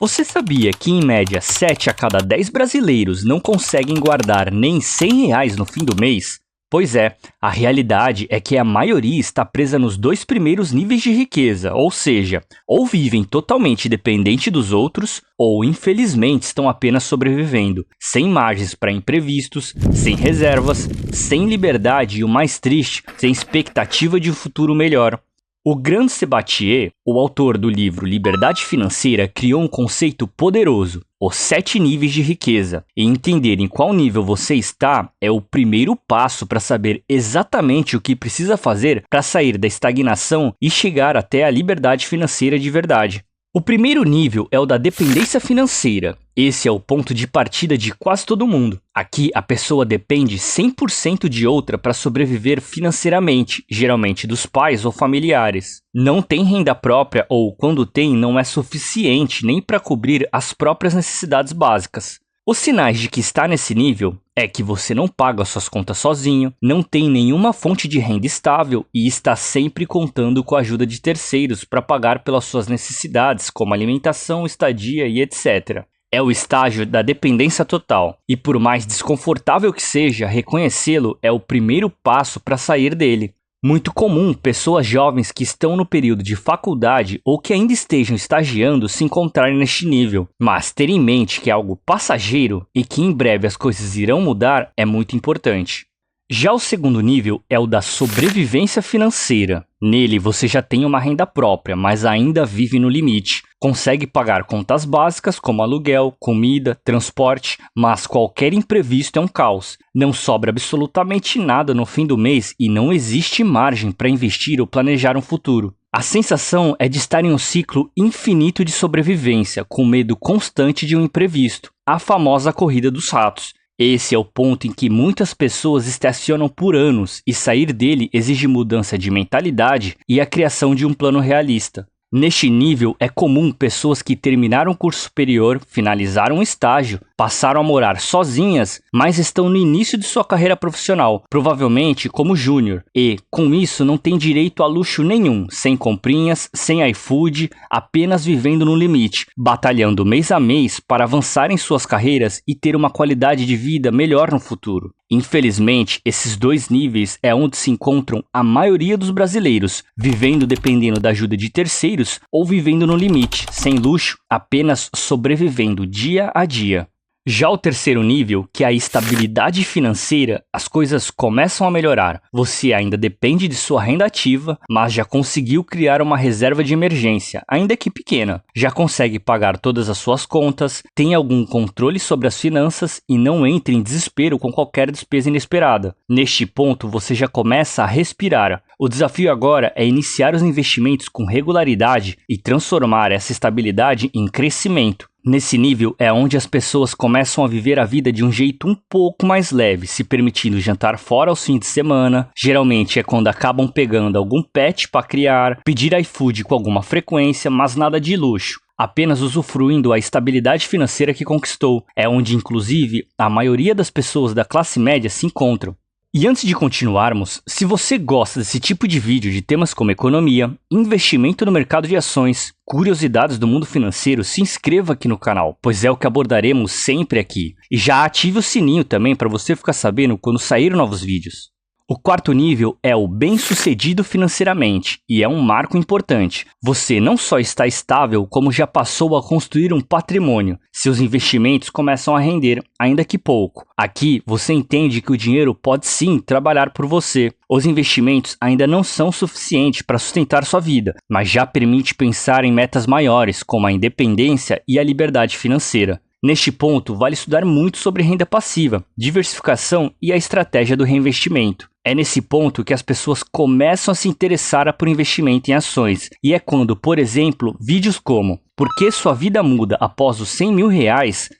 Você sabia que, em média, 7 a cada 10 brasileiros não conseguem guardar nem R$ 100 no fim do mês? Pois é, a realidade é que a maioria está presa nos dois primeiros níveis de riqueza, ou seja, ou vivem totalmente dependente dos outros, ou infelizmente estão apenas sobrevivendo, sem margens para imprevistos, sem reservas, sem liberdade e o mais triste, sem expectativa de um futuro melhor. O Grand Sabatier, o autor do livro Liberdade Financeira, criou um conceito poderoso, os 7 níveis de riqueza, e entender em qual nível você está é o primeiro passo para saber exatamente o que precisa fazer para sair da estagnação e chegar até a liberdade financeira de verdade. O primeiro nível é o da dependência financeira. Esse é o ponto de partida de quase todo mundo. Aqui, a pessoa depende 100% de outra para sobreviver financeiramente, geralmente dos pais ou familiares. Não tem renda própria ou, quando tem, não é suficiente nem para cobrir as próprias necessidades básicas. Os sinais de que está nesse nível é que você não paga suas contas sozinho, não tem nenhuma fonte de renda estável e está sempre contando com a ajuda de terceiros para pagar pelas suas necessidades, como alimentação, estadia e etc. É o estágio da dependência total, e por mais desconfortável que seja, reconhecê-lo é o primeiro passo para sair dele. Muito comum pessoas jovens que estão no período de faculdade ou que ainda estejam estagiando se encontrarem neste nível, mas ter em mente que é algo passageiro e que em breve as coisas irão mudar é muito importante. Já o segundo nível é o da sobrevivência financeira. Nele você já tem uma renda própria, mas ainda vive no limite. Consegue pagar contas básicas como aluguel, comida, transporte, mas qualquer imprevisto é um caos. Não sobra absolutamente nada no fim do mês e não existe margem para investir ou planejar um futuro. A sensação é de estar em um ciclo infinito de sobrevivência, com medo constante de um imprevisto, a famosa corrida dos ratos. Esse é o ponto em que muitas pessoas estacionam por anos e sair dele exige mudança de mentalidade e a criação de um plano realista. Neste nível, é comum pessoas que terminaram o curso superior, finalizaram um estágio, passaram a morar sozinhas, mas estão no início de sua carreira profissional, provavelmente como júnior, e, com isso, não têm direito a luxo nenhum, sem comprinhas, sem iFood, apenas vivendo no limite, batalhando mês a mês para avançar em suas carreiras e ter uma qualidade de vida melhor no futuro. Infelizmente, esses dois níveis é onde se encontram a maioria dos brasileiros, vivendo dependendo da ajuda de terceiros ou vivendo no limite, sem luxo, apenas sobrevivendo dia a dia. Já o terceiro nível, que é a estabilidade financeira, as coisas começam a melhorar. Você ainda depende de sua renda ativa, mas já conseguiu criar uma reserva de emergência, ainda que pequena. Já consegue pagar todas as suas contas, tem algum controle sobre as finanças e não entra em desespero com qualquer despesa inesperada. Neste ponto, você já começa a respirar. O desafio agora é iniciar os investimentos com regularidade e transformar essa estabilidade em crescimento. Nesse nível é onde as pessoas começam a viver a vida de um jeito um pouco mais leve, se permitindo jantar fora aos fins de semana. Geralmente é quando acabam pegando algum pet para criar, pedir iFood com alguma frequência, mas nada de luxo. Apenas usufruindo a estabilidade financeira que conquistou. É onde, inclusive, a maioria das pessoas da classe média se encontram. E antes de continuarmos, se você gosta desse tipo de vídeo de temas como economia, investimento no mercado de ações, curiosidades do mundo financeiro, se inscreva aqui no canal, pois é o que abordaremos sempre aqui. E já ative o sininho também para você ficar sabendo quando saírem novos vídeos. O quarto nível é o bem-sucedido financeiramente, e é um marco importante. Você não só está estável, como já passou a construir um patrimônio. Seus investimentos começam a render, ainda que pouco. Aqui, você entende que o dinheiro pode sim trabalhar por você. Os investimentos ainda não são suficientes para sustentar sua vida, mas já permite pensar em metas maiores, como a independência e a liberdade financeira. Neste ponto, vale estudar muito sobre renda passiva, diversificação e a estratégia do reinvestimento. É nesse ponto que as pessoas começam a se interessar por investimento em ações, e é quando, por exemplo, vídeos como "Por que sua vida muda após os R$ 100 mil?"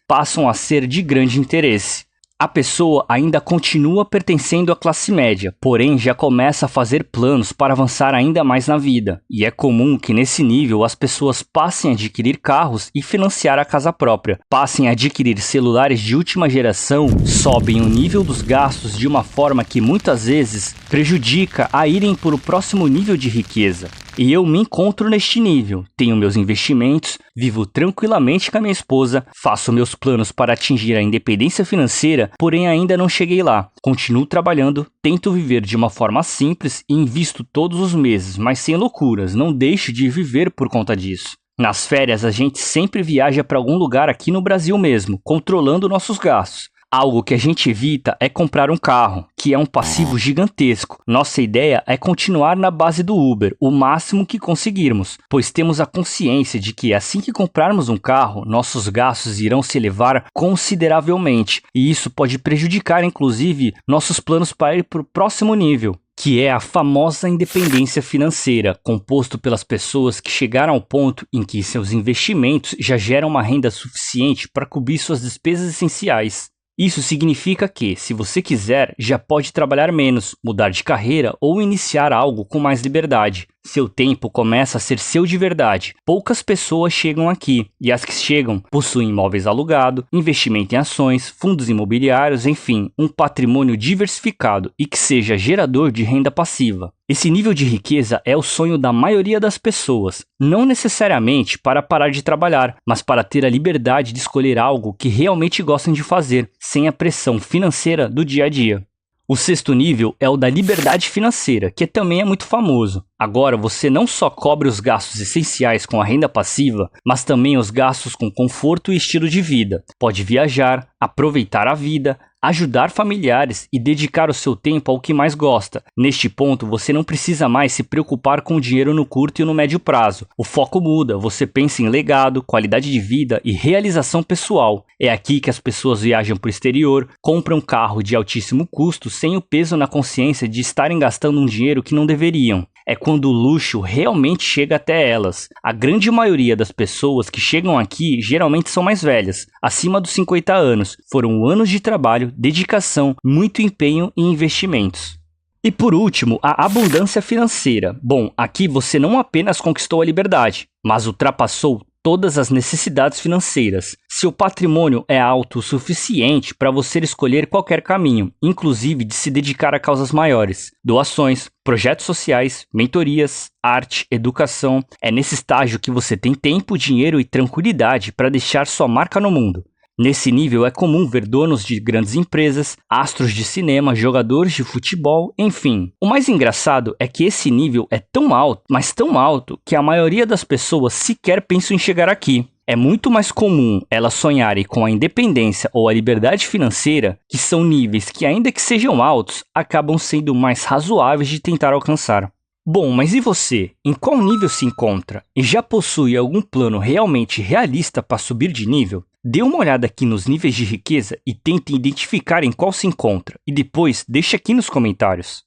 passam a ser de grande interesse. A pessoa ainda continua pertencendo à classe média, porém já começa a fazer planos para avançar ainda mais na vida. E é comum que nesse nível as pessoas passem a adquirir carros e financiar a casa própria, passem a adquirir celulares de última geração, sobem o nível dos gastos de uma forma que muitas vezes prejudica a irem para o próximo nível de riqueza. E eu me encontro neste nível, tenho meus investimentos, vivo tranquilamente com a minha esposa, faço meus planos para atingir a independência financeira, porém ainda não cheguei lá. Continuo trabalhando, tento viver de uma forma simples e invisto todos os meses, mas sem loucuras, não deixo de viver por conta disso. Nas férias a gente sempre viaja para algum lugar aqui no Brasil mesmo, controlando nossos gastos. Algo que a gente evita é comprar um carro, que é um passivo gigantesco. Nossa ideia é continuar na base do Uber, o máximo que conseguirmos, pois temos a consciência de que assim que comprarmos um carro, nossos gastos irão se elevar consideravelmente, e isso pode prejudicar inclusive nossos planos para ir para o próximo nível, que é a famosa independência financeira, composto pelas pessoas que chegaram ao ponto em que seus investimentos já geram uma renda suficiente para cobrir suas despesas essenciais. Isso significa que, se você quiser, já pode trabalhar menos, mudar de carreira ou iniciar algo com mais liberdade. Seu tempo começa a ser seu de verdade. Poucas pessoas chegam aqui, e as que chegam possuem imóveis alugados, investimento em ações, fundos imobiliários, enfim, um patrimônio diversificado e que seja gerador de renda passiva. Esse nível de riqueza é o sonho da maioria das pessoas, não necessariamente para parar de trabalhar, mas para ter a liberdade de escolher algo que realmente gostam de fazer, sem a pressão financeira do dia a dia. O sexto nível é o da liberdade financeira, que também é muito famoso. Agora você não só cobre os gastos essenciais com a renda passiva, mas também os gastos com conforto e estilo de vida. Pode viajar, aproveitar a vida, ajudar familiares e dedicar o seu tempo ao que mais gosta. Neste ponto, você não precisa mais se preocupar com o dinheiro no curto e no médio prazo. O foco muda, você pensa em legado, qualidade de vida e realização pessoal. É aqui que as pessoas viajam para o exterior, compram um carro de altíssimo custo sem o peso na consciência de estarem gastando um dinheiro que não deveriam. É quando o luxo realmente chega até elas. A grande maioria das pessoas que chegam aqui geralmente são mais velhas, acima dos 50 anos. Foram anos de trabalho, dedicação, muito empenho e investimentos. E por último, a abundância financeira. Bom, aqui você não apenas conquistou a liberdade, mas ultrapassou todas as necessidades financeiras. Seu patrimônio é alto o suficiente para você escolher qualquer caminho, inclusive de se dedicar a causas maiores, doações, projetos sociais, mentorias, arte, educação. É nesse estágio que você tem tempo, dinheiro e tranquilidade para deixar sua marca no mundo. Nesse nível é comum ver donos de grandes empresas, astros de cinema, jogadores de futebol, enfim. O mais engraçado é que esse nível é tão alto, mas tão alto, que a maioria das pessoas sequer pensam em chegar aqui. É muito mais comum elas sonharem com a independência ou a liberdade financeira, que são níveis que, ainda que sejam altos, acabam sendo mais razoáveis de tentar alcançar. Bom, mas e você? Em qual nível se encontra? E já possui algum plano realmente realista para subir de nível? Dê uma olhada aqui nos níveis de riqueza e tente identificar em qual se encontra, e depois deixe aqui nos comentários.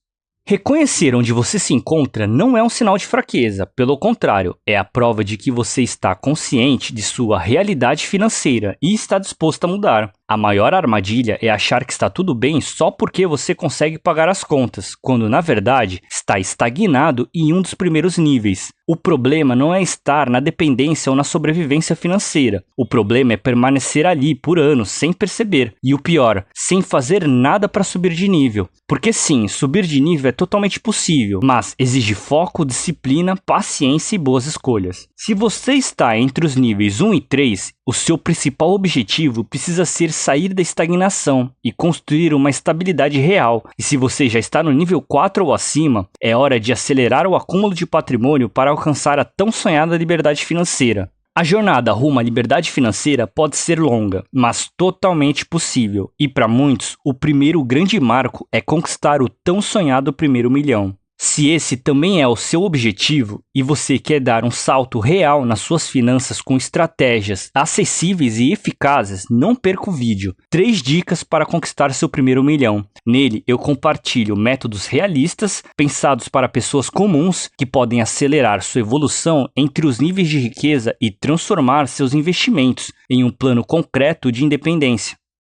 Reconhecer onde você se encontra não é um sinal de fraqueza, pelo contrário, é a prova de que você está consciente de sua realidade financeira e está disposto a mudar. A maior armadilha é achar que está tudo bem só porque você consegue pagar as contas, quando na verdade está estagnado em um dos primeiros níveis. O problema não é estar na dependência ou na sobrevivência financeira. O problema é permanecer ali por anos sem perceber. E o pior, sem fazer nada para subir de nível. Porque sim, subir de nível é totalmente possível, mas exige foco, disciplina, paciência e boas escolhas. Se você está entre os níveis 1 e 3, o seu principal objetivo precisa ser sair da estagnação e construir uma estabilidade real. E se você já está no nível 4 ou acima, é hora de acelerar o acúmulo de patrimônio para alcançar a tão sonhada liberdade financeira. A jornada rumo à liberdade financeira pode ser longa, mas totalmente possível. E para muitos, o primeiro grande marco é conquistar o tão sonhado primeiro milhão. Se esse também é o seu objetivo e você quer dar um salto real nas suas finanças com estratégias acessíveis e eficazes, não perca o vídeo. 3 dicas para conquistar seu primeiro milhão. Nele eu compartilho métodos realistas, pensados para pessoas comuns que podem acelerar sua evolução entre os níveis de riqueza e transformar seus investimentos em um plano concreto de independência.